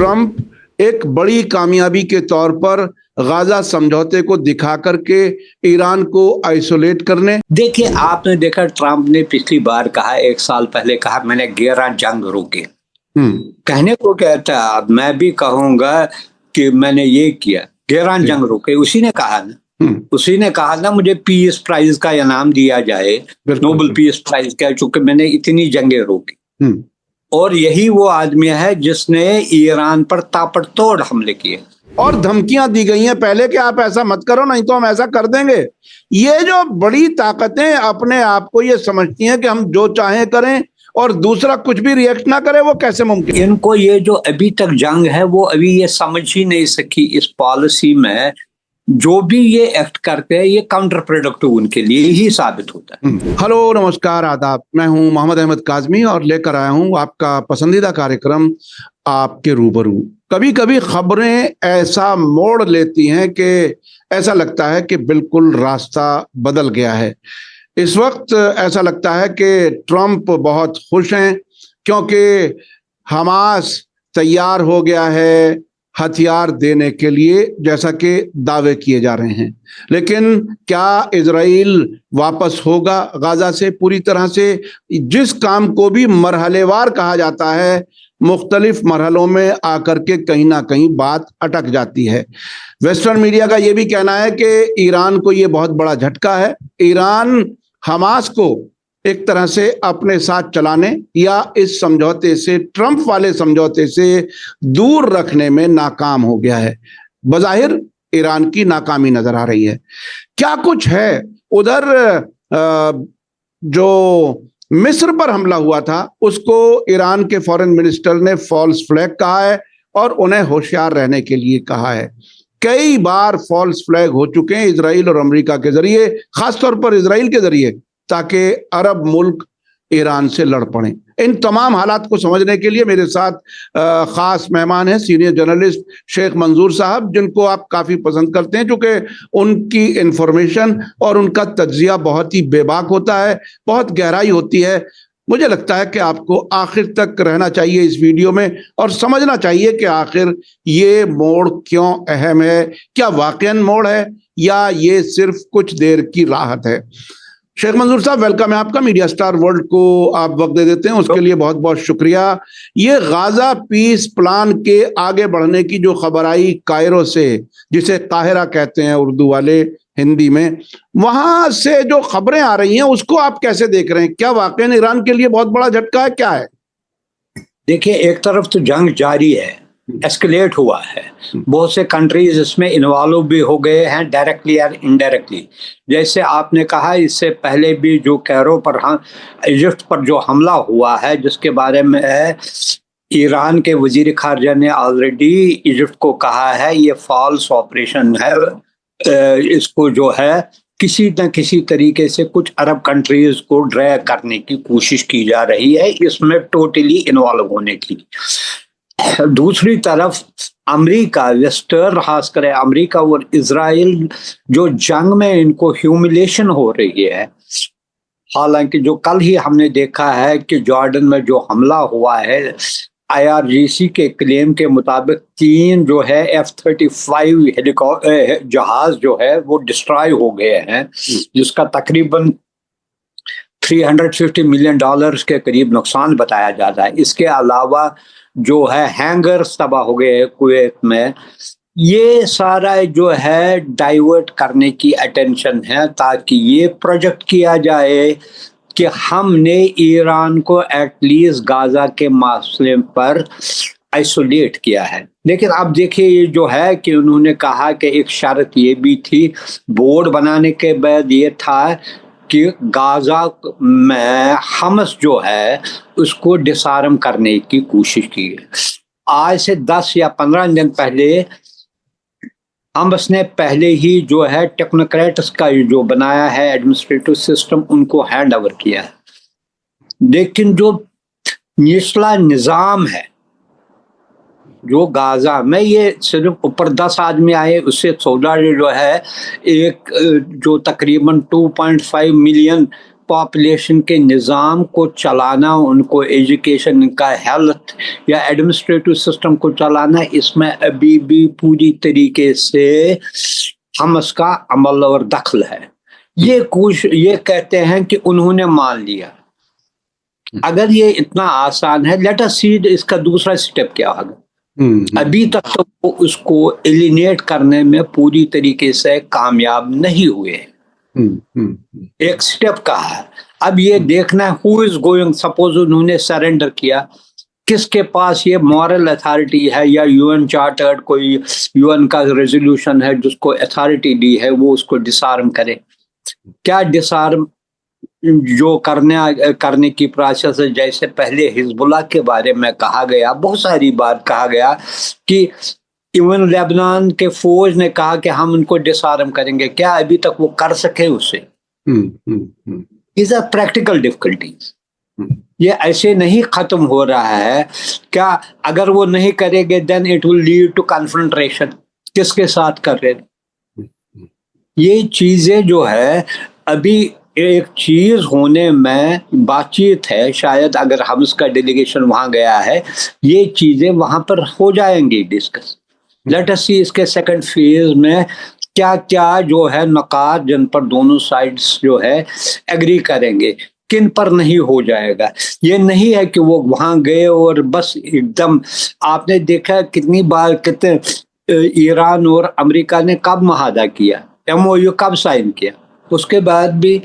Trump एक बड़ी कामयाबी के तौर पर गाजा समझौते को दिखा करके ईरान को आइसोलेट करने। देखिए, आपने देखा ट्रंप ने पिछली बार कहा, 1 साल पहले कहा मैंने 11 जंग रोके। कहने को कहता, अब मैं भी कहूंगा कि मैंने ये किया, 11 जंग रोके। उसी ने कहा ना, उसी ने कहा ना मुझे पीस प्राइज का इनाम दिया जाए, नोबेल पीस प्राइज का, चूंकि मैंने इतनी जंगें रोकी। और यही वो आदमी है जिसने ईरान पर ताबड़तोड़ हमले किए और धमकियां दी गई हैं पहले कि आप ऐसा मत करो नहीं तो हम ऐसा कर देंगे। ये जो बड़ी ताकतें अपने आप को ये समझती हैं कि हम जो चाहें करें और दूसरा कुछ भी रिएक्ट ना करे, वो कैसे मुमकिन? इनको ये जो अभी तक जंग है वो अभी ये समझ ही नहीं सकी। इस पॉलिसी में जो भी ये एक्ट करते हैं ये काउंटर प्रोडक्टिव उनके लिए ही साबित होता है। हेलो, नमस्कार, आदाब। मैं हूं मोहम्मद अहमद काज़मी और लेकर आया हूं आपका पसंदीदा कार्यक्रम आपके रूबरू। कभी कभी खबरें ऐसा मोड़ लेती हैं कि ऐसा लगता है कि बिल्कुल रास्ता बदल गया है। इस वक्त ऐसा लगता है कि ट्रंप बहुत खुश हैं क्योंकि हमास तैयार हो गया है हथियार देने के लिए, जैसा कि दावे किए जा रहे हैं। लेकिन क्या इजराइल वापस होगा गाजा से पूरी तरह से? जिस काम को भी मरहलेवार कहा जाता है, मुख्तलिफ मरहलों में आकर के कहीं ना कहीं बात अटक जाती है। वेस्टर्न मीडिया का यह भी कहना है कि ईरान को यह बहुत बड़ा झटका है। ईरान हमास को एक तरह से अपने साथ चलाने या इस समझौते से, ट्रंप वाले समझौते से दूर रखने में नाकाम हो गया है। बज़ाहिर ईरान की नाकामी नजर आ रही है। क्या कुछ है उधर? जो मिस्र पर हमला हुआ था उसको ईरान के फॉरेन मिनिस्टर ने फॉल्स फ्लैग कहा है और उन्हें होशियार रहने के लिए कहा है। कई बार फॉल्स फ्लैग हो चुके हैं इजराइल और अमेरिका के जरिए, खासतौर पर इजराइल के जरिए, ताकि अरब मुल्क ईरान से लड़ पड़े। इन तमाम हालात को समझने के लिए मेरे साथ खास मेहमान हैं सीनियर जर्नलिस्ट शेख मंजूर साहब, जिनको आप काफी पसंद करते हैं क्योंकि उनकी इंफॉर्मेशन और उनका तज्जिया बहुत ही बेबाक होता है, बहुत गहराई होती है। मुझे लगता है कि आपको आखिर तक रहना चाहिए इस वीडियो में और समझना चाहिए कि आखिर ये मोड़ क्यों अहम है। क्या वाकईन मोड़ है या ये सिर्फ कुछ देर की राहत है? शेख मंजूर साहब, वेलकम है आपका। मीडिया स्टार वर्ल्ड को आप वक्त दे देते हैं, उसके लिए बहुत बहुत शुक्रिया। ये गाजा पीस प्लान के आगे बढ़ने की जो खबर आई कायरो से, जिसे काहिरा कहते हैं उर्दू वाले, हिंदी में, वहां से जो खबरें आ रही हैं उसको आप कैसे देख रहे हैं? क्या वाकई ईरान के लिए बहुत बड़ा झटका है? क्या है? देखिए, एक तरफ तो जंग जारी है, एस्केलेट हुआ है, बहुत से कंट्रीज इसमें इन्वॉल्व भी हो गए हैं डायरेक्टली या इनडायरेक्टली। जैसे आपने कहा, इससे पहले भी जो कैरो पर, इजिप्ट पर जो हमला हुआ है, जिसके बारे में ईरान के वजीर खारजा ने ऑलरेडी इजिप्ट को कहा है ये फॉल्स ऑपरेशन है, इसको जो है किसी न किसी तरीके से कुछ अरब कंट्रीज को ड्रैग करने की कोशिश की जा रही है, इसमें टोटली इन्वॉल्व होने की। दूसरी तरफ अमेरिका, वेस्टर्न, खासकर अमेरिका और इजराइल, जो जंग में इनको ह्यूमिलेशन हो रही है। हालांकि जो कल ही हमने देखा है कि जॉर्डन में जो हमला हुआ है, IRGC के क्लेम के मुताबिक 3 जो है F-35 हेलीकॉप्टर जहाज जो है वो डिस्ट्रॉय हो गए हैं, जिसका तकरीबन $350 मिलियन के करीब नुकसान बताया जाता है। इसके अलावा जो है हैंगर्स तबाह हो गए कुवैत में। ये सारा जो है डाइवर्ट करने की अटेंशन है ताकि ये प्रोजेक्ट किया जाए कि हमने ईरान को एटलीस्ट गाजा के मसले पर आइसोलेट किया है। लेकिन अब देखिए, ये जो है कि उन्होंने कहा कि एक शर्त ये भी थी, बोर्ड बनाने के बाद ये था कि गाजा में हमस जो है उसको डिसआर्म करने की कोशिश की है। आज से 10 या 15 दिन पहले हमस ने पहले ही जो है टेक्नोक्रेट्स का जो बनाया है एडमिनिस्ट्रेटिव सिस्टम, उनको हैंड ओवर किया है। लेकिन जो निचला निज़ाम है जो गाजा में, ये सिर्फ ऊपर 10 आदमी आए, उससे 14 जो है एक जो तकरीबन 2.5 मिलियन पॉपुलेशन के निज़ाम को चलाना, उनको एजुकेशन का, हेल्थ या एडमिनिस्ट्रेटिव सिस्टम को चलाना, इसमें अभी भी पूरी तरीके से हमस का अमल और दखल है। ये कहते हैं कि उन्होंने मान लिया। अगर ये इतना आसान है, लेट अस सी इसका दूसरा स्टेप क्या होगा। अभी तक तो वो उसको एलिनेट करने में पूरी तरीके से कामयाब नहीं हुए। एक स्टेप कहा है, अब ये देखना है हु इज गोइंग, सपोज उन्होंने सरेंडर किया, किसके पास ये मॉरल अथॉरिटी है, या यूएन चार्टर्ड कोई यूएन का रेजोल्यूशन है जिसको अथॉरिटी दी है वो उसको डिसआर्म करे। क्या डिसआर्म जो करने की प्रोसेस है, जैसे पहले हिजबुल्लाह के बारे में कहा गया, बहुत सारी बार कहा गया कि इवन लेबनान के फौज ने कहा कि हम उनको डिसआर्म करेंगे, क्या अभी तक वो कर सके उससे? Is a practical difficulties. ये ऐसे नहीं खत्म हो रहा है। क्या अगर वो नहीं करेंगे then it will lead to confrontation, किसके साथ कर रहे? ये चीजें जो है अभी एक चीज होने में बातचीत है, शायद अगर हम इसका डेलीगेशन वहां गया है, ये चीजें वहां पर हो जाएंगी डिस्कस। लेट अस सी इसके सेकंड फेज में क्या क्या जो है नकात जिन पर दोनों साइड्स जो है एग्री करेंगे, किन पर नहीं हो जाएगा। ये नहीं है कि वो वहां गए और बस एकदम, आपने देखा कितनी बार, कितने ईरान और अमेरिका ने कब मुआहदा किया, MOU कब साइन किया, उसके बाद भी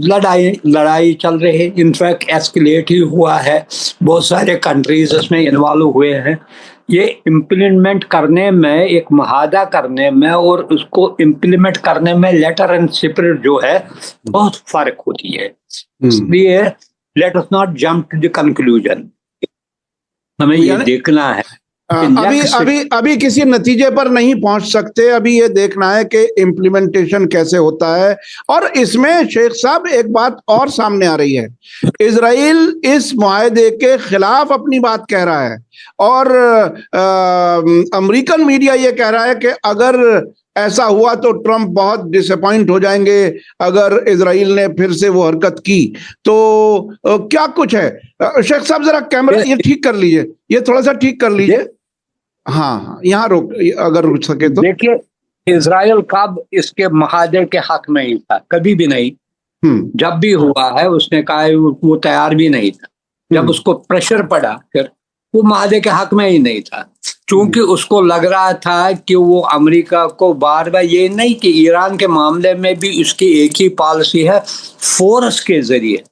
लड़ाई चल रही है। इनफैक्ट एस्केलेट ही हुआ है, बहुत सारे कंट्रीज इसमें इन्वॉल्व हुए हैं। ये इम्प्लीमेंट करने में, एक मुआहदा करने में और उसको इम्प्लीमेंट करने में लेटर एंड स्पिरिट जो है बहुत फर्क होती है। इसलिए let us not jump to the conclusion, हमें ये देखना है। अभी किसी नतीजे पर नहीं पहुंच सकते। अभी ये देखना है कि इम्प्लीमेंटेशन कैसे होता है। और इसमें शेख साहब एक बात और सामने आ रही है, इजराइल इस मुआहदे के खिलाफ अपनी बात कह रहा है और अमेरिकन मीडिया ये कह रहा है कि अगर ऐसा हुआ तो ट्रंप बहुत डिसअपॉइंट हो जाएंगे अगर इजराइल ने फिर से वो हरकत की तो। क्या कुछ है शेख साहब, जरा कैमरा ये ठीक कर लीजिए, ये थोड़ा सा ठीक कर लीजिए। हाँ, यहाँ रोक, अगर रुक सके तो। देखिए, इजराइल कब इसके मुआहदे के हक में ही था? कभी भी नहीं। जब भी हुआ है उसने कहा वो तैयार भी नहीं था। जब उसको प्रेशर पड़ा फिर वो मुआहदे के हक में ही नहीं था, क्योंकि उसको लग रहा था कि वो अमेरिका को बार बार, ये नहीं कि ईरान के मामले में भी उसकी एक ही पॉलिसी है, फोर्स के जरिए,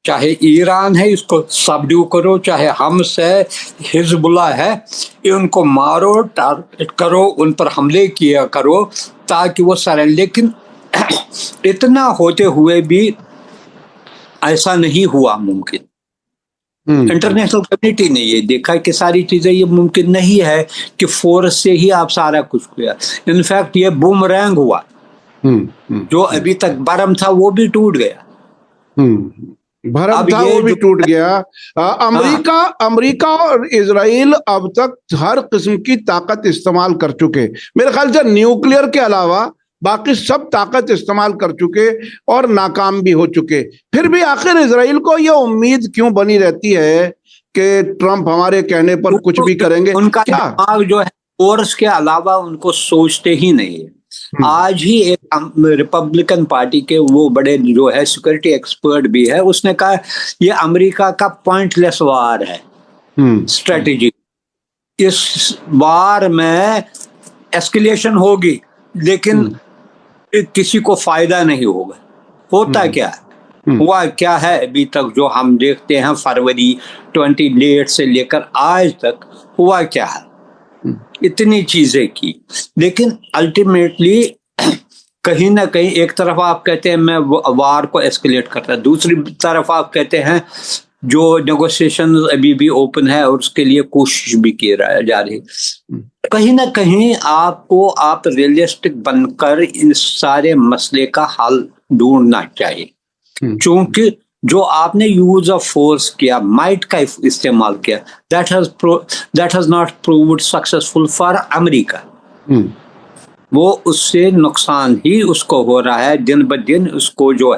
चाहे ईरान है इसको सबड्यू करो, चाहे हमस है, हिजबुल्लाह है, उनको मारो, टारगेट करो, उन पर हमले किया करो ताकि वो सरें। लेकिन इतना होते हुए भी ऐसा नहीं हुआ मुमकिन। इंटरनेशनल कम्युनिटी ने ये देखा कि सारी चीजें ये मुमकिन नहीं है कि फोर्स से ही आप सारा कुछ किया। इनफैक्ट ये बूमरैंग हुआ, जो अभी तक बरम था वो भी टूट गया, भरम था वो भी टूट गया। अमेरिका और इजराइल अब तक हर किस्म की ताकत इस्तेमाल कर चुके, मेरे ख्याल से न्यूक्लियर के अलावा बाकी सब ताकत इस्तेमाल कर चुके और नाकाम भी हो चुके। फिर भी आखिर इजराइल को ये उम्मीद क्यों बनी रहती है कि ट्रंप हमारे कहने पर कुछ भी करेंगे? उनका दिमाग जो है फोर्स के अलावा उनको सोचते ही नहीं है। आज ही एक रिपब्लिकन पार्टी के वो बड़े जो है सिक्योरिटी एक्सपर्ट भी है, उसने कहा ये अमेरिका का पॉइंटलेस वार है स्ट्रेटेजी। इस वार में एस्केलेशन होगी लेकिन किसी को फायदा नहीं होगा। होता क्या है, हुआ क्या है अभी तक जो हम देखते हैं, फरवरी 28 से लेकर आज तक हुआ क्या है, इतनी चीजें की, लेकिन अल्टीमेटली कहीं ना कहीं एक तरफ आप कहते हैं मैं वार को एस्केलेट करता है, दूसरी तरफ आप कहते हैं जो नेगोशिएशन अभी भी ओपन है और उसके लिए कोशिश भी की जा रही। कहीं ना कहीं आपको आप रियलिस्टिक बनकर इन सारे मसले का हल ढूंढना चाहिए, क्योंकि जो आपने यूज ऑफ फोर्स किया, माइट का इस्तेमाल किया, that has not proved successful for America. वो उससे नुकसान ही उसको हो रहा है, दिन ब दिन उसको जो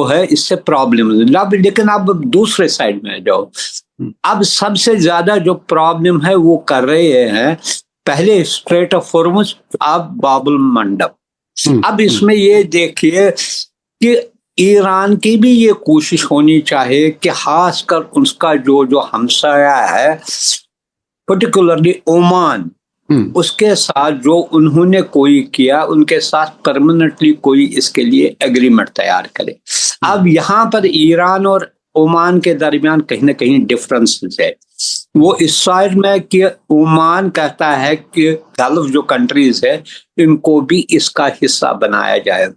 है इससे प्रॉब्लम। लेकिन अब दूसरे साइड में जाओ, अब सबसे ज्यादा जो प्रॉब्लम है वो कर रहे हैं पहले स्ट्रेट ऑफ हॉर्मुज, अब बाबुल मंडप। अब इसमें ये देखिए कि ईरान की भी ये कोशिश होनी चाहिए कि खासकर उसका जो हमसाया है, पर्टिकुलरली ओमान, उसके साथ जो उन्होंने कोई किया, उनके साथ परमानेंटली कोई इसके लिए एग्रीमेंट तैयार करे। अब यहाँ पर ईरान और ओमान के दरमियान कहीं ना कहीं डिफरेंसेस है। वो इस साइड में कि ओमान कहता है कि गल्फ जो कंट्रीज है इनको भी इसका हिस्सा बनाया जाए,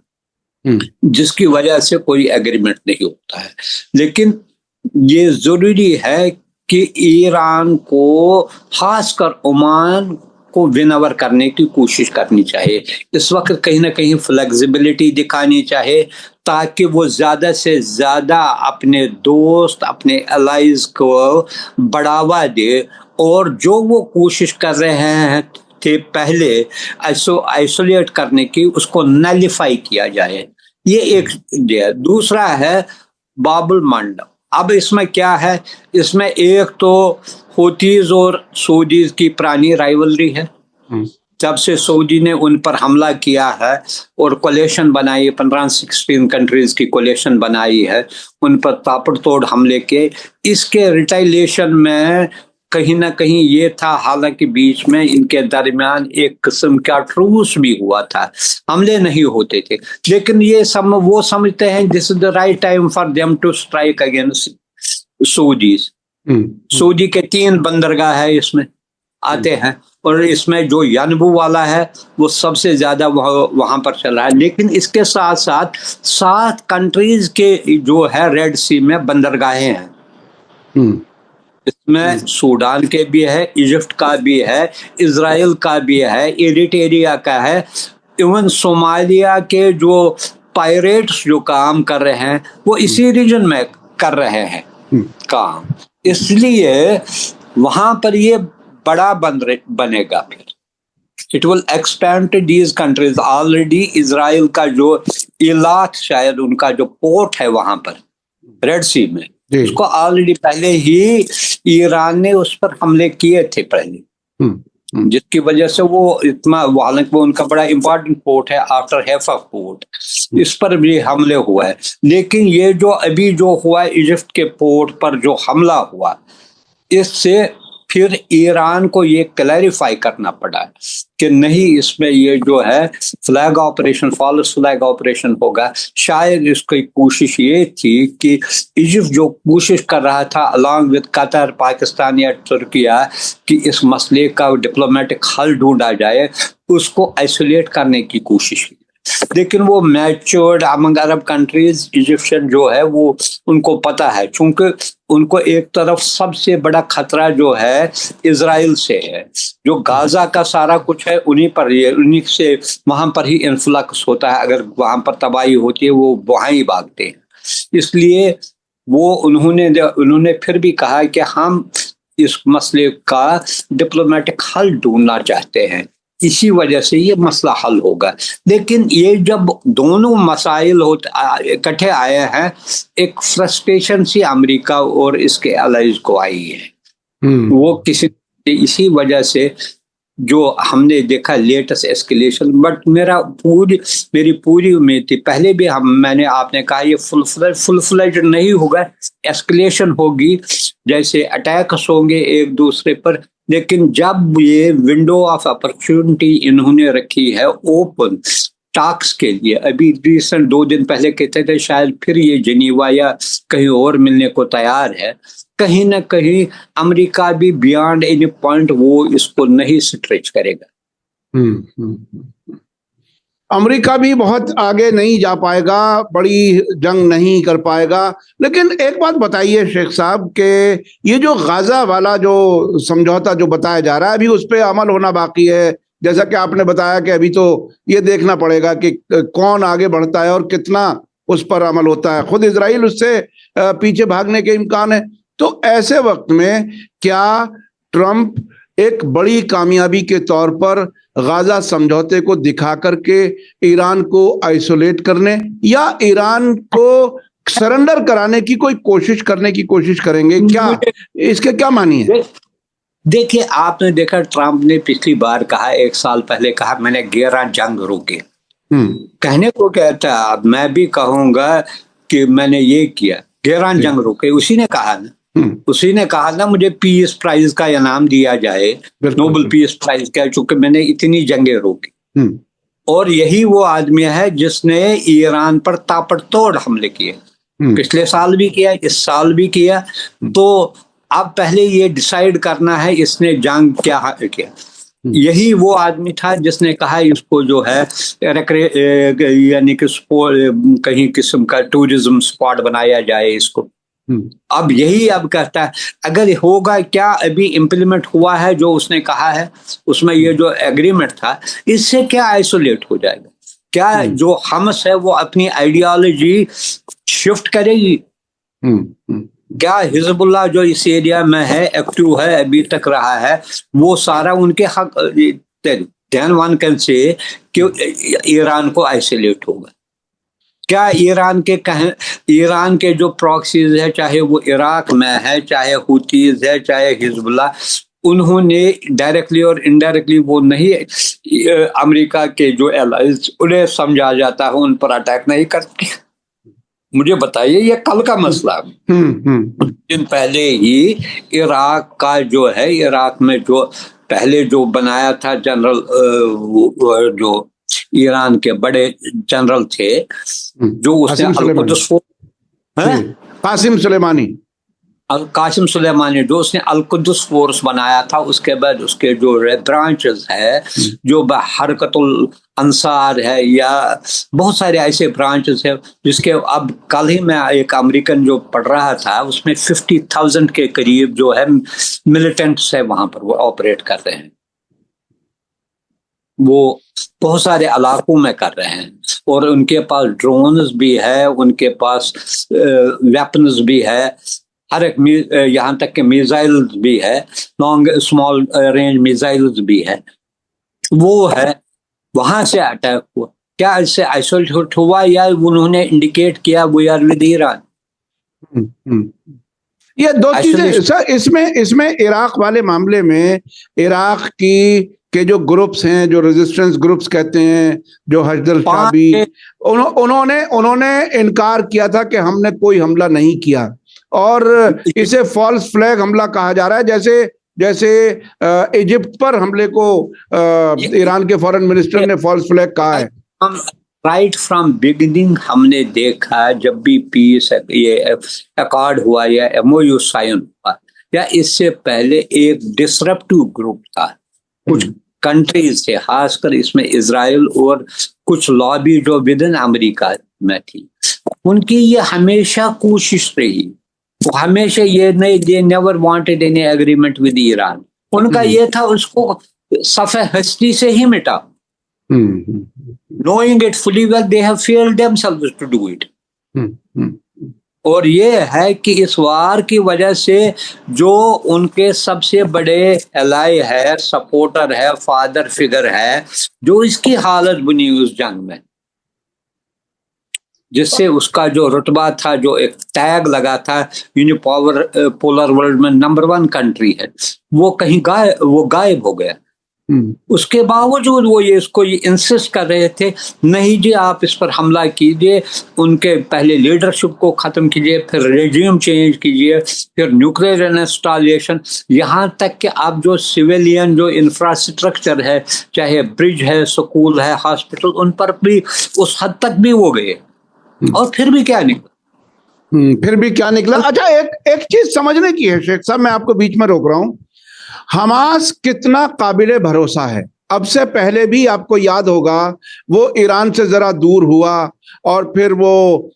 जिसकी वजह से कोई एग्रीमेंट नहीं होता है। लेकिन ये जरूरी है कि ईरान को खासकर ओमान को विनवर करने की कोशिश करनी चाहिए। इस वक्त कहीं ना कहीं फ्लेक्सिबिलिटी दिखानी चाहिए ताकि वो ज्यादा से ज्यादा अपने दोस्त, अपने अलाइज को बढ़ावा दे, और जो वो कोशिश कर रहे हैं थे पहले आइसोलेट करने की, उसको नलिफाई किया जाए। ये एक। दूसरा है बाबुल मंडप। अब इसमें क्या है, इसमें एक तो हूतीज और सऊदीज की पुरानी राइवलरी है। जब से सऊदी ने उन पर हमला किया है और कोलेशन बनाई, 15-16 कंट्रीज की कोलेशन बनाई है, उन पर ताबड़तोड़ हमले के, इसके रिटाइलेशन में कहीं ना कहीं ये था, हालांकि बीच में इनके दरमियान एक किस्म का ट्रूस भी हुआ था, हमले नहीं होते थे, लेकिन ये वो समझते हैं this is the right time for them to strike against Saudis. Saudi के 3 बंदरगाह है इसमें आते हैं, और इसमें जो यनबू वाला है वो सबसे ज्यादा वहां पर चल रहा है। लेकिन इसके साथ साथ 7 कंट्रीज के जो है रेड सी में बंदरगाहें हैं। इसमें सूडान के भी है, इजिप्ट का भी है, इजराइल का भी है, एरिट्रिया का है, इवन सोमालिया के जो पायरेट्स जो काम कर रहे हैं वो इसी रीजन में कर रहे हैं काम। इसलिए वहां पर ये बड़ा बनेगा। फिर it will expand to these countries. Already Israel का जो इलाक, शायद उनका जो पोर्ट है वहां पर रेड सी में, उसको ऑलरेडी पहले ही ईरान ने उस पर हमले किए थे पहले, जिसकी वजह से वो इतना, हालांकि वो उनका बड़ा इंपॉर्टेंट पोर्ट है आफ्टर हैफा पोर्ट, इस पर भी हमले हुआ है। लेकिन ये जो अभी जो हुआ इजिप्ट के पोर्ट पर जो हमला हुआ, इससे फिर ईरान को ये क्लैरिफाई करना पड़ा कि नहीं, इसमें ये जो है flag operation, false flag operation होगा। शायद इसकी कोशिश ये थी कि इजिप्ट जो कोशिश कर रहा था अलॉन्ग विद कतर, पाकिस्तान या तुर्किया, कि इस मसले का डिप्लोमेटिक हल ढूंढा जाए, उसको आइसोलेट करने की कोशिश की। लेकिन वो मैच्योर्ड अमंग अरब कंट्रीज, इजिप्शियन जो है वो, उनको पता है, चूंकि उनको एक तरफ सबसे बड़ा खतरा जो है इजराइल से है, जो गाजा का सारा कुछ है उन्हीं पर, उन्हीं से वहां पर ही इन्फ्लक्स होता है। अगर वहां पर तबाही होती है वो वहां ही भागते हैं। इसलिए वो उन्होंने फिर भी कहा कि हम इस मसले का डिप्लोमेटिक हल ढूंढना चाहते हैं, इसी वजह से ये मसला हल होगा। लेकिन ये जब दोनों मसाइल इकट्ठे आए हैं, एक फ्रस्ट्रेशन सी अमेरिका और इसके अलाइज को आई है। वो इसी वजह से जो हमने देखा लेटेस्ट एस्केलेशन। बट मेरी पूरी उम्मीद थी, पहले भी मैंने आपने कहा ये फुल फ्लेज्ड नहीं होगा, एस्केलेशन होगी, जैसे अटैक्स होंगे एक दूसरे पर। लेकिन जब ये विंडो ऑफ अपॉर्चुनिटी इन्होंने रखी है ओपन टॉक्स के लिए, अभी रिसेंट 2 दिन पहले कहते थे शायद फिर ये जिनीवा या कहीं और मिलने को तैयार है, कहीं ना कहीं अमेरिका भी बियॉन्ड एनी पॉइंट वो इसको नहीं स्ट्रेच करेगा। अमेरिका भी बहुत आगे नहीं जा पाएगा, बड़ी जंग नहीं कर पाएगा। लेकिन एक बात बताइए शेख साहब के ये जो गाजा वाला जो समझौता जो बताया जा रहा है, अभी उस पर अमल होना बाकी है। जैसा कि आपने बताया कि अभी तो ये देखना पड़ेगा कि कौन आगे बढ़ता है और कितना उस पर अमल होता है। खुद इजराइल उससे पीछे भागने के इम्कान है। तो ऐसे वक्त में क्या ट्रंप एक बड़ी कामयाबी के तौर पर गाजा समझौते को दिखा करके ईरान को आइसोलेट करने या ईरान को सरेंडर कराने की कोशिश करेंगे? क्या इसके क्या मानी है? देखिए, आपने देखा ट्रंप ने पिछली बार कहा, 1 साल पहले कहा मैंने 11 जंग रोके। कहने को कहता, अब मैं भी कहूंगा कि मैंने ये किया, 11 जंग रोके। उसी ने कहा ना मुझे पीस प्राइज का इनाम दिया जाए, नोबेल पीस प्राइज का, चूंकि मैंने इतनी जंगें रोकी। और यही वो आदमी है जिसने ईरान पर ताबड़तोड़ हमले किए, पिछले साल भी किया, इस साल भी किया। तो अब पहले ये डिसाइड करना है इसने जंग क्या किया। यही वो आदमी था जिसने कहा इसको जो है यानी कि कहीं किस्म का टूरिज्म स्पॉट बनाया जाए इसको। अब यही अब कहता है, अगर होगा क्या अभी इम्प्लीमेंट हुआ है जो उसने कहा है, उसमें ये जो एग्रीमेंट था, इससे क्या आइसोलेट हो जाएगा? क्या जो हमस है वो अपनी आइडियोलॉजी शिफ्ट करेगी? क्या हिजबुल्लाह जो इस एरिया में है, एक्टिव है, अभी तक रहा है, वो सारा उनके हक, ध्यान वन कैन से कि ईरान को आइसोलेट होगा? क्या ईरान के जो प्रॉक्सीज है, चाहे वो इराक में है, चाहे हुतीज है, चाहे हिजबुल्लाह, उन्होंने डायरेक्टली और इनडायरेक्टली वो नहीं, अमेरिका के जो एलाइज उन्हें समझा जाता है उन पर अटैक नहीं करते? मुझे बताइए, ये कल का मसला। दिन पहले ही इराक का जो है, इराक में जो पहले जो बनाया था जनरल, जो ईरान के बड़े जनरल थे, जो उसने कासिम सुलेमानी जो उसने अल-कुद्स फोर्स बनाया था, उसके बाद उसके जो ब्रांचेस है, जो हरकतुल अंसार है, या बहुत सारे ऐसे ब्रांचेस है, जिसके अब कल ही मैं एक अमेरिकन जो पढ़ रहा था, उसमें 50,000 के करीब जो है मिलिटेंट्स है वहां पर, वो ऑपरेट कर रहे हैं। वो बहुत सारे इलाकों में कर रहे हैं, और उनके पास ड्रोन्स भी है, उनके पास वेपन्स भी है, हर एक, यहाँ तक के मिसाइल्स भी है, लॉन्ग स्मॉल रेंज मिसाइल्स भी है। वो है, वहां से अटैक हुआ। क्या इससे आइसोलेट हुआ, या उन्होंने इंडिकेट किया वी आर विद ईरान? ये दो चीजें सर, इसमें इराक वाले मामले में इराक के जो ग्रुप्स हैं, जो रेजिस्टेंस ग्रुप्स कहते हैं, जो हजदल शाबी, उन्होंने इनकार किया था कि हमने कोई हमला नहीं किया, और इसे फॉल्स फ्लैग हमला कहा जा रहा है, जैसे इजिप्ट पर हमले को ईरान के फॉरेन मिनिस्टर ने फॉल्स फ्लैग कहा है। राइट फ्रॉम बिगिनिंग हमने देखा, जब भी पीस ये अकॉर्ड हुआ या एमओयू साइन हुआ, या इससे पहले एक डिसरप्टिव ग्रुप था, कुछ कंट्रीज थे, खासकर इसमें इजराइल और कुछ लॉबी जो विद इन अमेरिका में थी, उनकी ये हमेशा कोशिश रही, वो हमेशा ये नहीं, they never wanted any agreement with Iran. उनका ये था उसको सफ़े हस्ती से ही मिटा, knowing it fully well they have failed themselves to do it। और ये है कि इस वार की वजह से जो उनके सबसे बड़े एलाई है, सपोर्टर है, फादर फिगर है, जो इसकी हालत बनी उस जंग में, जिससे उसका जो रुतबा था, जो एक टैग लगा था पोलर वर्ल्ड में नंबर 1 कंट्री है, वो कहीं गायब हो गया। उसके बावजूद वो इसको इंसिस्ट कर रहे थे, नहीं जी आप इस पर हमला कीजिए, उनके पहले लीडरशिप को खत्म कीजिए, फिर रेजिम चेंज कीजिए, फिर न्यूक्लियर इंस्टॉलेशन, यहाँ तक कि आप जो सिविलियन जो इंफ्रास्ट्रक्चर है, चाहे ब्रिज है, स्कूल है, हॉस्पिटल, उन पर भी उस हद तक भी वो गए। और फिर भी क्या निकला? अच्छा, एक चीज समझने की है शेख साहब, मैं आपको बीच में रोक रहा हूं। हमास कितना काबिले भरोसा है? अब से पहले भी आपको याद होगा, वो ईरान से जरा दूर हुआ और फिर वो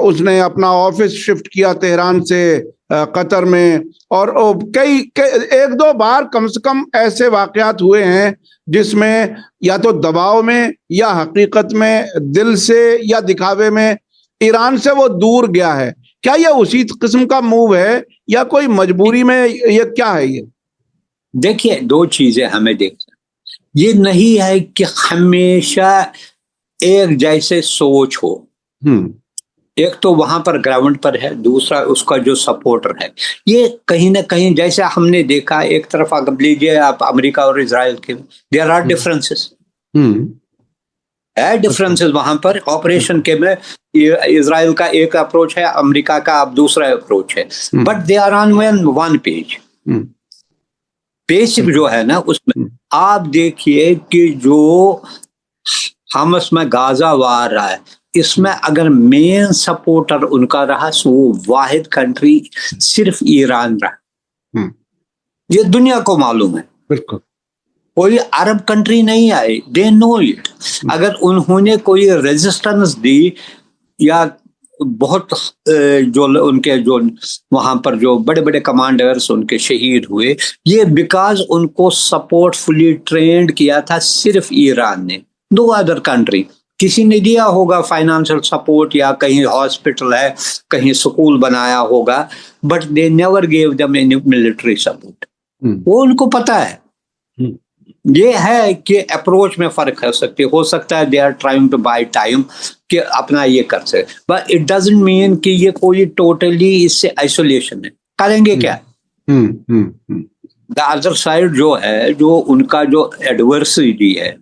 उसने अपना ऑफिस शिफ्ट किया तेहरान से कतर में, और कई 1-2 बार कम से कम ऐसे वाकयात हुए हैं जिसमें या तो दबाव में या हकीकत में, दिल से या दिखावे में ईरान से वो दूर गया है। क्या ये उसी किस्म का मूव है या कोई मजबूरी में, ये क्या है ये? देखिए, दो चीजें हमें देखना, ये नहीं है कि हमेशा एक जैसे सोच हो। एक तो वहां पर ग्राउंड पर है, दूसरा उसका जो सपोर्टर है। ये कहीं ना कहीं जैसे हमने देखा, एक तरफ अगर लीजिए आप अमेरिका और इजराइल के, देयर आर डिफरेंसेस, है डिफरेंसेस वहां पर ऑपरेशन के में। इजराइल का एक अप्रोच है, अमेरिका का अब दूसरा अप्रोच है, but they are on one page. Basic जो है ना उसमें आप देखिए कि जो हमस में गाजा वार रहा है, इसमें अगर मेन सपोर्टर उनका रहा सो वो वाहिद कंट्री सिर्फ ईरान रहा। ये दुनिया को मालूम है, बिल्कुल कोई अरब कंट्री नहीं आई, दे नो इट। अगर उन्होंने कोई रेजिस्टेंस दी या बहुत जो उनके जो वहां पर जो बड़े बड़े कमांडर्स उनके शहीद हुए, ये बिकॉज उनको सपोर्ट फुली ट्रेंड किया था सिर्फ ईरान ने, नो अदर कंट्री। किसी ने दिया होगा फाइनेंशियल सपोर्ट या कहीं हॉस्पिटल है, कहीं स्कूल बनाया होगा, but they never gave them any military support. वो उनको पता है। ये है कि अप्रोच में फर्क हो सकता है they are trying to buy time कि अपना ये कर सके, बट इट डजंट मीन कि ये कोई टोटली इससे आइसोलेशन है। करेंगे क्या? द अदर साइड जो है, जो उनका जो एडवर्सरी है,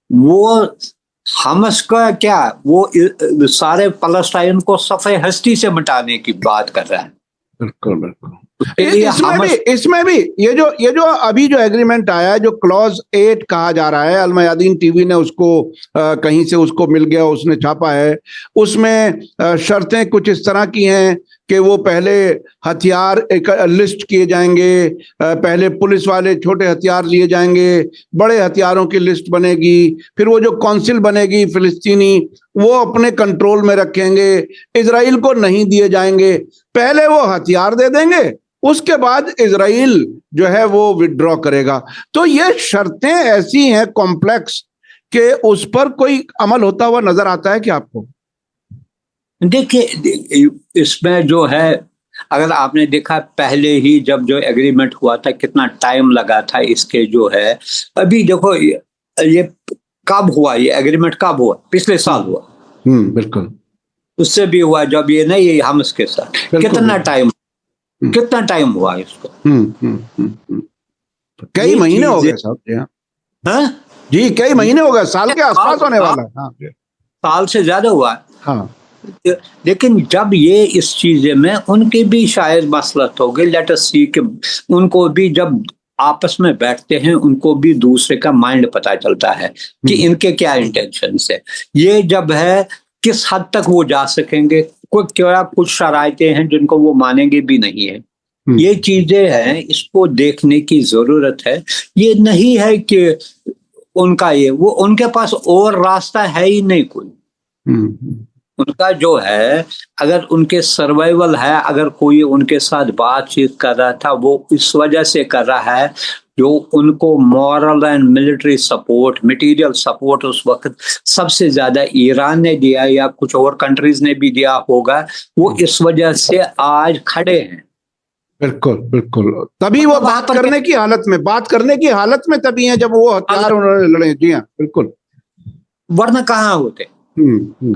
वो हमस का क्या, वो सारे पलस्टाइन को सफे हस्ती से मिटाने की बात कर रहा है। बिल्कुल बिल्कुल। इसमें भी ये जो अभी जो एग्रीमेंट आया है, जो क्लॉज 8 कहा जा रहा है, अल मयादीन टीवी ने उसको कहीं से उसको मिल गया, उसने छापा है। उसमें शर्तें कुछ इस तरह की हैं कि वो पहले हथियार एक लिस्ट किए जाएंगे, पहले पुलिस वाले छोटे हथियार लिए जाएंगे, बड़े हथियारों की लिस्ट बनेगी, फिर वो जो काउंसिल बनेगी फिलिस्तीनी, वो अपने कंट्रोल में रखेंगे, इजराइल को नहीं दिए जाएंगे। पहले वो हथियार दे देंगे, उसके बाद इजराइल जो है वो विड्रॉ करेगा। तो ये शर्तें ऐसी हैं कॉम्प्लेक्स कि उस पर कोई अमल होता हुआ नजर आता है कि आपको? देखिए, इसमें जो है, अगर आपने देखा पहले ही जब जो एग्रीमेंट हुआ था कितना टाइम लगा था इसके जो है। अभी देखो ये कब हुआ, ये एग्रीमेंट कब हुआ? पिछले साल हुआ। बिल्कुल। उससे भी हुआ जब ये नहीं हमस के साथ, कितना टाइम हुआ इसको? कई महीने हो गए साहब। हाँ जी, कई महीने हो गए, साल के आसपास होने वाला है। हाँ, साल से ज्यादा हुआ। हाँ, लेकिन जब ये इस चीज में उनके भी शायद मसलत हो गई, लेट अस सी कि उनको भी जब आपस में बैठते हैं उनको भी दूसरे का माइंड पता चलता है कि इनके क्या इंटेंशन है। ये जब है किस हद तक वो जा सकेंगे, कुछ शराइतें हैं जिनको वो मानेंगे भी नहीं है। ये चीजें हैं, इसको देखने की जरूरत है। ये नहीं है कि उनका ये वो उनके पास और रास्ता है ही नहीं कोई। उनका जो है, अगर उनके सर्वाइवल है, अगर कोई उनके साथ बातचीत कर रहा था, वो इस वजह से कर रहा है जो उनको moral and military support, material support उस वक्त सबसे ज्यादा ईरान ने दिया या कुछ और कंट्रीज ने भी दिया होगा। वो इस वजह से आज खड़े हैं। बिल्कुल बिल्कुल। तभी वो बात करने की हालत में तभी है जब वो हथियार उन्होंने लड़े। जी हाँ, बिल्कुल। वरना कहाँ होते?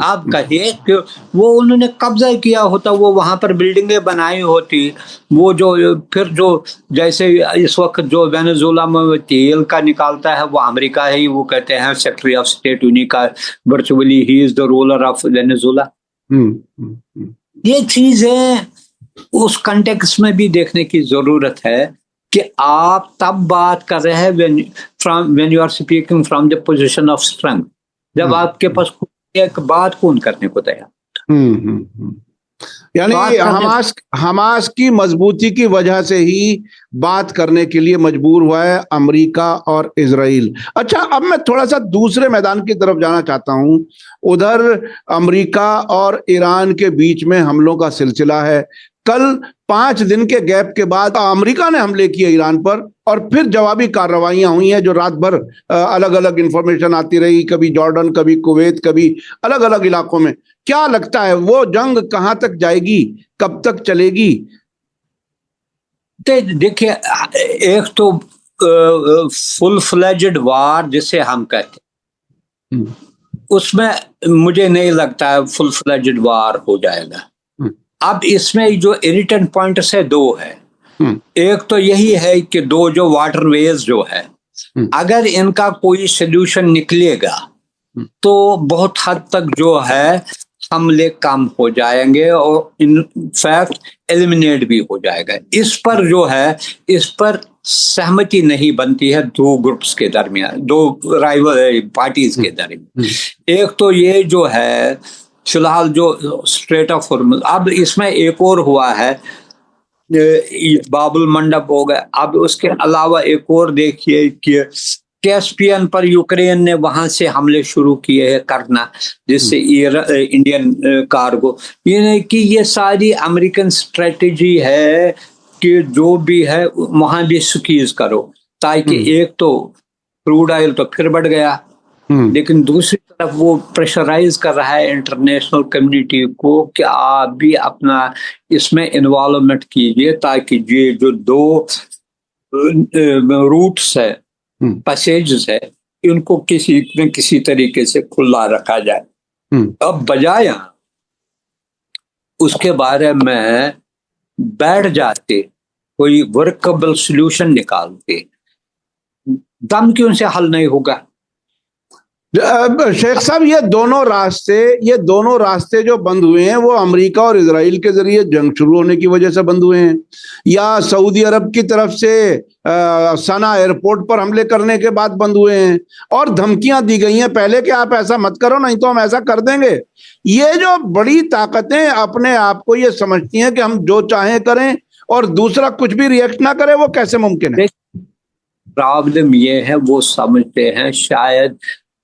आप कहिए कि वो उन्होंने कब्जा किया होता, वो वहां पर बिल्डिंगें बनाई होती, वो जो फिर जो जैसे इस वक्त जो वेनेजुएला में तेल का निकालता है वो अमेरिका है ही, वो कहते हैं सेक्रेटरी ऑफ स्टेट उन्हीं का, virtually he is the ruler of Venezuela. ये चीजें उस कंटेक्स्ट में भी देखने की जरूरत है कि आप तब बात कर रहे हैं when you are speaking from the position of strength, जब आपके पास एक बात कौन करने को तैयार। यानी हमास की मजबूती की वजह से ही बात करने के लिए मजबूर हुआ है अमेरिका और इजराइल। अच्छा, अब मैं थोड़ा सा दूसरे मैदान की तरफ जाना चाहता हूं। उधर अमेरिका और ईरान के बीच में हमलों का सिलसिला है। कल 5 दिन के गैप के बाद अमेरिका ने हमले किए ईरान पर, और फिर जवाबी कार्रवाइयां हुई हैं जो रात भर अलग अलग इंफॉर्मेशन आती रही, कभी जॉर्डन, कभी कुवैत, कभी अलग अलग इलाकों में। क्या लगता है वो जंग कहां तक जाएगी, कब तक चलेगी? देखिए, एक तो फुल फ्लेज्ड वार जिसे हम कहते हैं, उसमें मुझे नहीं लगता है फुल फ्लेज्ड वार हो जाएगा। अब इसमें जो इरिटेंट पॉइंट्स है दो है। एक तो यही है कि दो जो वाटरवेज जो है, अगर इनका कोई सोल्यूशन निकलेगा तो बहुत हद तक जो है हमले कम हो जाएंगे और इन फैक्ट एलिमिनेट भी हो जाएगा। इस पर जो है, इस पर सहमति नहीं बनती है दो ग्रुप्स के दरमियान, दो राइवल पार्टीज के दरमियान। एक तो ये जो है फिलहाल जो स्ट्रेट ऑफ हॉर्मुज, अब इसमें एक और हुआ है, बाबुल मंडप हो गया। अब उसके अलावा एक और देखिए कि कैस्पियन पर यूक्रेन ने वहां से हमले शुरू किए हैं करना, जिससे इंडियन कार्गो, ये कि ये सारी अमेरिकन स्ट्रेटेजी है कि जो भी है वहां भी स्क्वीज करो, ताकि एक तो क्रूड ऑयल तो फिर बढ़ गया, लेकिन दूसरी तरफ वो प्रेशराइज कर रहा है इंटरनेशनल कम्युनिटी को कि आप भी अपना इसमें इन्वॉल्वमेंट कीजिए, ताकि ये जो दो रूट्स है, पैसेजेस है, इनको किसी न किसी तरीके से खुला रखा जाए। अब बजाय उसके बारे में बैठ जाते, कोई वर्कबल सॉल्यूशन निकालते, दम क्यों से हल नहीं होगा? शेख साहब, ये दोनों रास्ते जो बंद हुए हैं वो अमेरिका और इजराइल के जरिए जंग शुरू होने की वजह से बंद हुए हैं, या सऊदी अरब की तरफ से सना एयरपोर्ट पर हमले करने के बाद बंद हुए हैं, और धमकियां दी गई हैं पहले कि आप ऐसा मत करो नहीं तो हम ऐसा कर देंगे। ये जो बड़ी ताकतें अपने आप को ये समझती हैं कि हम जो चाहें करें और दूसरा कुछ भी रिएक्ट ना करे, वो कैसे मुमकिन है? प्रॉब्लम ये है, वो समझते हैं शायद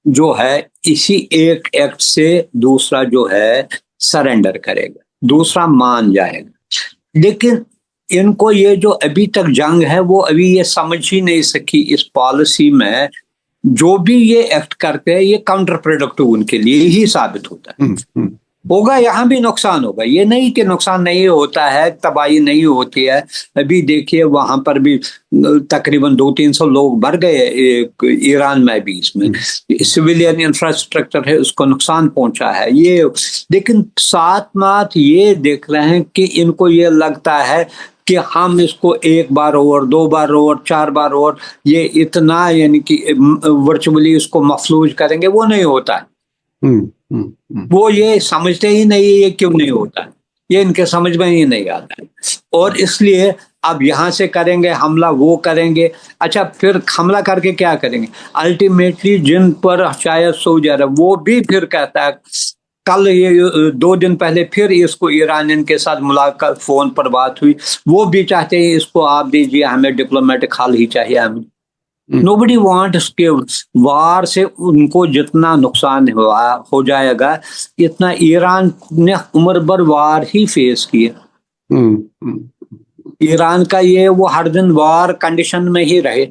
जो है इसी एक एक्ट से दूसरा जो है सरेंडर करेगा, दूसरा मान जाएगा। लेकिन इनको ये जो अभी तक जंग है वो अभी ये समझ ही नहीं सकी इस पॉलिसी में, जो भी ये एक्ट करते हैं ये काउंटर प्रोडक्टिव उनके लिए ही साबित होता है। होगा, यहाँ भी नुकसान होगा, ये नहीं कि नुकसान नहीं होता है, तबाही नहीं होती है। अभी देखिए वहां पर भी तकरीबन 200-300 लोग मर गए ईरान में भी, इसमें सिविलियन इंफ्रास्ट्रक्चर है उसको नुकसान पहुंचा है ये। लेकिन साथ साथ ये देख रहे हैं कि इनको ये लगता है कि हम इसको एक बार और, दो बार और, 4 बार और, ये इतना यानी कि वर्चुअली इसको मफलूज करेंगे, वो नहीं होता है। वो ये समझते ही नहीं ये क्यों नहीं होता है, ये इनके समझ में ही नहीं आता है। और इसलिए अब यहाँ से करेंगे हमला, वो करेंगे, अच्छा फिर हमला करके क्या करेंगे? अल्टीमेटली जिन पर शायद सऊदी अरब, वो भी फिर कहता है, कल ये 2 दिन पहले फिर इसको ईरानियन के साथ मुलाकात, फोन पर बात हुई, वो भी चाहते हैं इसको आप दीजिए, हमें डिप्लोमेटिक हल ही चाहिए हमें। नोबडी वांट्स के वार से उनको जितना नुकसान हो जाएगा, इतना ईरान ने उम्र भर वार ही फेस किया। ईरान का ये वो हर दिन वार कंडीशन में ही रहे,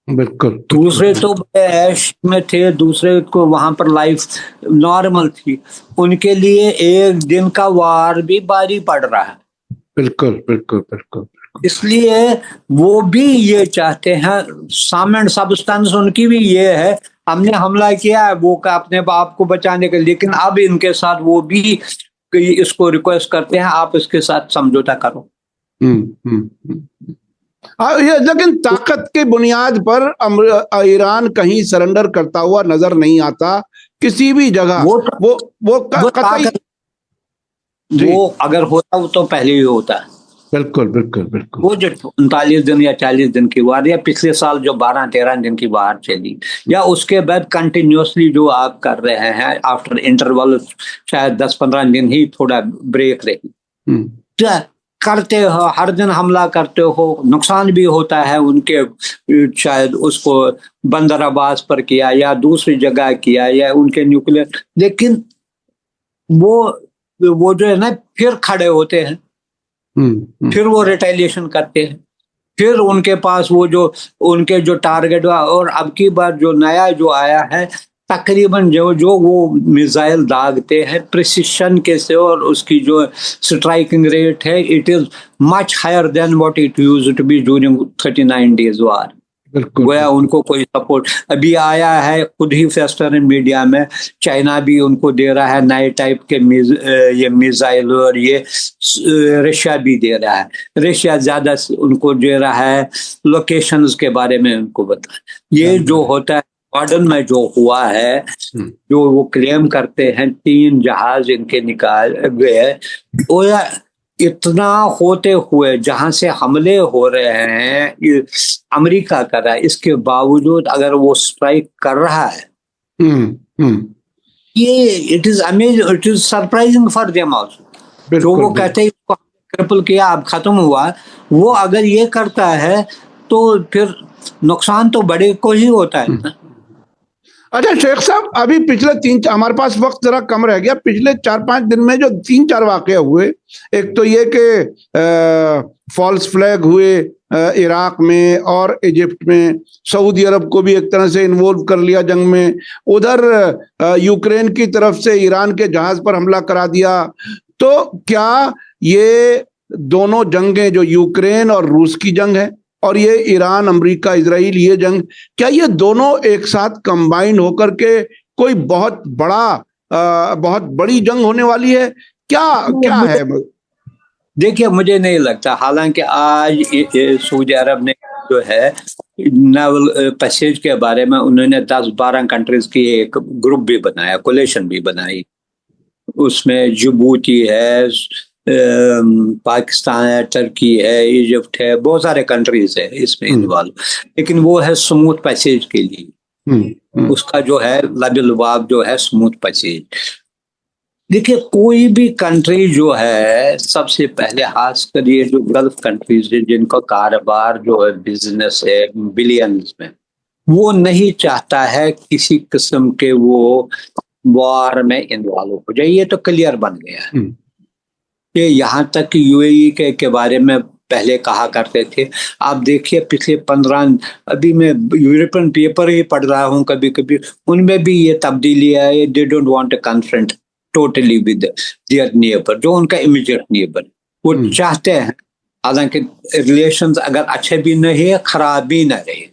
बिल्कुल। दूसरे तो ऐश में थे, दूसरे को वहां पर लाइफ नॉर्मल थी, उनके लिए एक दिन का वार भी भारी पड़ रहा है। बिल्कुल बिल्कुल बिल्कुल। इसलिए वो भी ये चाहते हैं, सम एंड सबस्टेंस उनकी भी ये है, हमने हमला किया है वो का अपने बाप को बचाने के, लेकिन अब इनके साथ वो भी इसको रिक्वेस्ट करते हैं आप इसके साथ समझौता करो। लेकिन ताकत के बुनियाद पर ईरान कहीं सरेंडर करता हुआ नजर नहीं आता किसी भी जगह। वो अगर होता वो तो पहले ही होता है। बिल्कुल बिल्कुल बिल्कुल। वो जो 39 दिन या 40 दिन की वार, या पिछले साल जो 12-13 दिन की वार चली, या उसके बाद कंटिन्यूसली जो आप कर रहे हैं, आफ्टर इंटरवल शायद 10-15 दिन ही थोड़ा ब्रेक रही, करते हो हर दिन हमला करते हो, नुकसान भी होता है उनके, शायद उसको बंदर अब्बास पर किया या दूसरी जगह किया या उनके न्यूक्लियर, लेकिन वो जो है ना फिर खड़े होते हैं, फिर वो रिटेलिएशन करते हैं, फिर उनके पास वो जो उनके जो टारगेट हुआ। और अब की बार जो नया जो आया है, तकरीबन जो वो मिसाइल दागते हैं प्रिसिशन के से, और उसकी जो स्ट्राइकिंग रेट है, it is much higher than what it used to be during 39 days war. बिल्कुल। गोया उनको कोई सपोर्ट अभी आया है, खुद ही वेस्टर्न मीडिया में चाइना भी उनको दे रहा है नए टाइप के ये मिसाइल, और ये रशिया भी दे रहा है। रशिया ज्यादा उनको दे रहा है, लोकेशंस के बारे में उनको बता। ये जो होता है जॉर्डन में जो हुआ है, जो वो क्लेम करते हैं 3 जहाज इनके निकाल गए, वो इतना होते हुए जहां से हमले हो रहे हैं अमेरिका कर रहा है, इसके बावजूद अगर वो स्ट्राइक कर रहा है, ये it is amazing, it is surprising for them also. जो वो कहते हैं इसको ट्रिपल किया अब खत्म हुआ, वो अगर ये करता है तो फिर नुकसान तो बड़े को ही होता है। अच्छा शेख साहब, अभी पिछले 3, हमारे पास वक्त जरा कम रह गया, पिछले 4-5 दिन में जो 3-4 वाकये हुए, एक तो ये कि फॉल्स फ्लैग हुए इराक में और इजिप्ट में, सऊदी अरब को भी एक तरह से इन्वॉल्व कर लिया जंग में, उधर यूक्रेन की तरफ से ईरान के जहाज पर हमला करा दिया। तो क्या ये दोनों जंगें, जो यूक्रेन और रूस की जंग है और ये ईरान अमेरिका इजराइल ये जंग, क्या ये दोनों एक साथ कंबाइन होकर के कोई बहुत बड़ी जंग होने वाली है? क्या है? देखिए, मुझे नहीं लगता। हालांकि आज सऊदी अरब ने जो है नावल पैसेज के बारे में उन्होंने 10-12 कंट्रीज की एक ग्रुप भी बनाया, कोलेशन भी बनाई। उसमें जिबूती है, पाकिस्तान है, टर्की है, इजिप्ट है, बहुत सारे कंट्रीज है इसमें इन्वॉल्व, लेकिन वो है स्मूथ पैसेज के लिए। उसका जो है लबलवाब जो है स्मूथ पैसेज। देखिए, कोई भी कंट्री जो है, सबसे पहले खासकर ये जो गल्फ कंट्रीज है जिनका कारोबार जो है बिजनेस है बिलियंस में, वो नहीं चाहता है किसी किस्म के वो वॉर में इन्वॉल्व हो जाए। ये तो क्लियर बन गया है कि यहाँ तक कि यूएई के बारे में पहले कहा करते थे। आप देखिए पिछले 15, अभी मैं यूरोपियन पेपर ही पढ़ रहा हूँ कभी कभी, उनमें भी ये तब्दीली है। They don't want to confront totally with their neighbour, जो उनका इमीडिएट नेबर, वो चाहते हैं हालांकि रिलेशंस अगर अच्छे भी नहीं है, खराब भी ना रहे।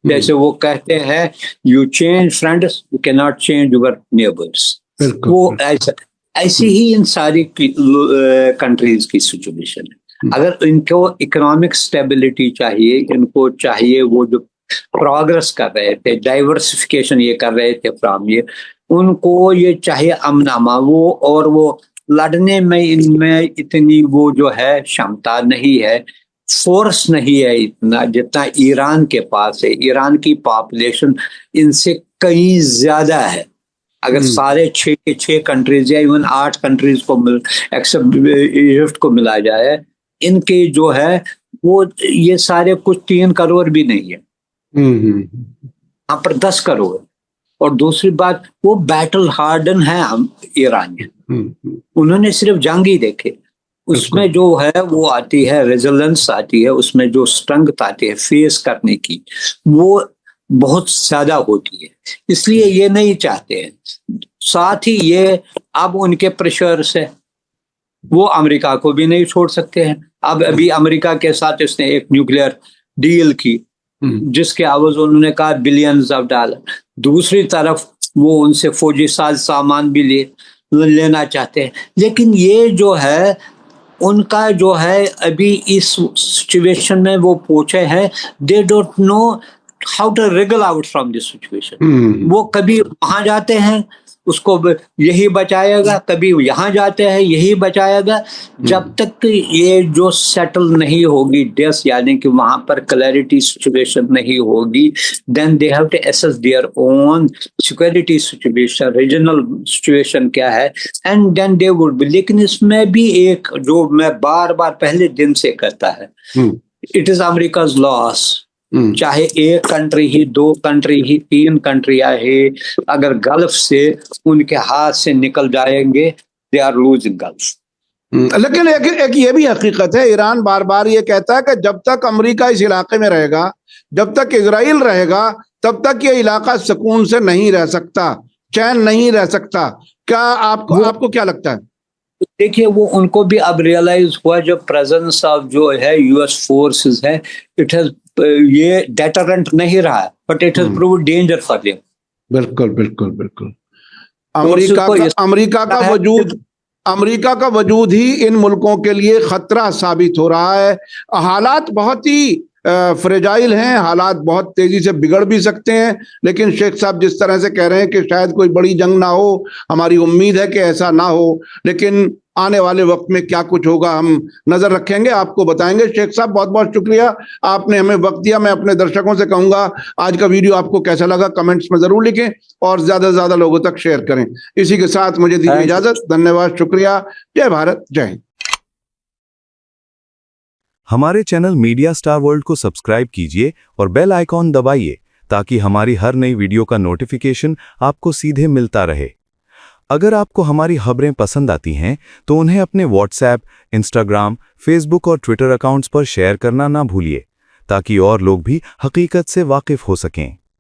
जैसे वो कहते हैं, you change friends, you can not change your neighbours. वो ऐसी ही इन सारी कंट्रीज की सिचुएशन है। अगर इनको इकोनॉमिक स्टेबिलिटी चाहिए, इनको चाहिए वो जो प्रोग्रेस कर रहे थे, डाइवर्सिफिकेशन ये कर रहे थे फ्रॉम ये, उनको ये चाहिए अमनामा वो, और वो लड़ने में इनमें इतनी वो जो है क्षमता नहीं है, फोर्स नहीं है इतना जितना ईरान के पास है। ईरान की पॉपुलेशन इनसे कहीं ज्यादा है। अगर सारे 6 कंट्रीज या इवन 8 कंट्रीज को एक्सेप्ट इजिप्ट को मिला जाए, इनके जो है वो ये सारे कुछ 3 करोड़ भी नहीं है, यहाँ पर 10 करोड़। और दूसरी बात, वो बैटल हार्डन है ईरानियन, उन्होंने सिर्फ जंग ही देखे। उसमें जो है वो आती है रेजिलेंस आती है, उसमें जो स्ट्रेंथ आती है फेस करने की, वो बहुत ज्यादा होती है। इसलिए ये नहीं चाहते हैं। साथ ही ये अब उनके प्रेशर से वो अमेरिका को भी नहीं छोड़ सकते हैं। अब अभी अमेरिका के साथ इसने एक न्यूक्लियर डील की जिसके आवाज उन्होंने कहा बिलियंस ऑफ डॉलर। दूसरी तरफ वो उनसे फौजी सामान भी लेना चाहते हैं। लेकिन ये जो है उनका जो है अभी इस सिचुएशन में वो पहुंचे हैं, they don't know how to wriggle out from this situation. वो कभी वहां जाते हैं उसको यही बचाएगा, कभी यहाँ जाते हैं यही बचाएगा। जब तक ये जो सेटल नहीं होगी डेस, यानी कि वहां पर क्लैरिटी सिचुएशन नहीं होगी, then they have to assess their own security situation, regional situation क्या है, and then they would be. लेकिन इसमें भी एक जो मैं बार बार पहले दिन से कहता है, इट इज अमेरिकाज लॉस। चाहे 1 कंट्री ही, 2 कंट्री ही, 3 कंट्रियां ही अगर गल्फ से उनके हाथ से निकल जाएंगे, दे आर लूजिंग गल्फ। लेकिन एक ये भी हकीकत है, ईरान बार बार ये कहता है कि जब तक अमेरिका इस इलाके में रहेगा, जब तक इजराइल रहेगा, तब तक ये इलाका सुकून से नहीं रह सकता, चैन नहीं रह सकता। क्या आपको क्या लगता है? देखिए, वो उनको भी अब रियलाइज हुआ, जो प्रेजेंस ऑफ जो है यूएस फोर्सेस है, इट हैज ये डेटरेंट नहीं रहा, but it has proved danger for them. बिल्कुल बिल्कुल बिल्कुल। तो अमेरिका का वजूद ही इन मुल्कों के लिए खतरा साबित हो रहा है। हालात बहुत ही फ्रेजाइल हैं, हालात बहुत तेजी से बिगड़ भी सकते हैं, लेकिन शेख साहब जिस तरह से कह रहे हैं कि शायद कोई बड़ी जंग ना हो, हमारी उम्मीद है कि ऐसा ना हो, लेकिन आने वाले वक्त में क्या कुछ होगा हम नजर रखेंगे, आपको बताएंगे। शेख साहब बहुत बहुत शुक्रिया, आपने हमें वक्त दिया। मैं अपने दर्शकों से कहूंगा आज का वीडियो आपको कैसा लगा कमेंट्स में जरूर लिखें और ज्यादा से ज्यादा लोगों तक शेयर करें। इसी के साथ मुझे दीजिए इजाजत। धन्यवाद, शुक्रिया। जय भारत, जय हिंद। हमारे चैनल मीडिया स्टार वर्ल्ड को सब्सक्राइब कीजिए और बेल आइकॉन दबाइए ताकि हमारी हर नई वीडियो का नोटिफिकेशन आपको सीधे मिलता रहे। अगर आपको हमारी खबरें पसंद आती हैं तो उन्हें अपने व्हाट्सएप, इंस्टाग्राम, फेसबुक और ट्विटर अकाउंट्स पर शेयर करना ना भूलिए ताकि और लोग भी हकीकत से वाकिफ हो सकें।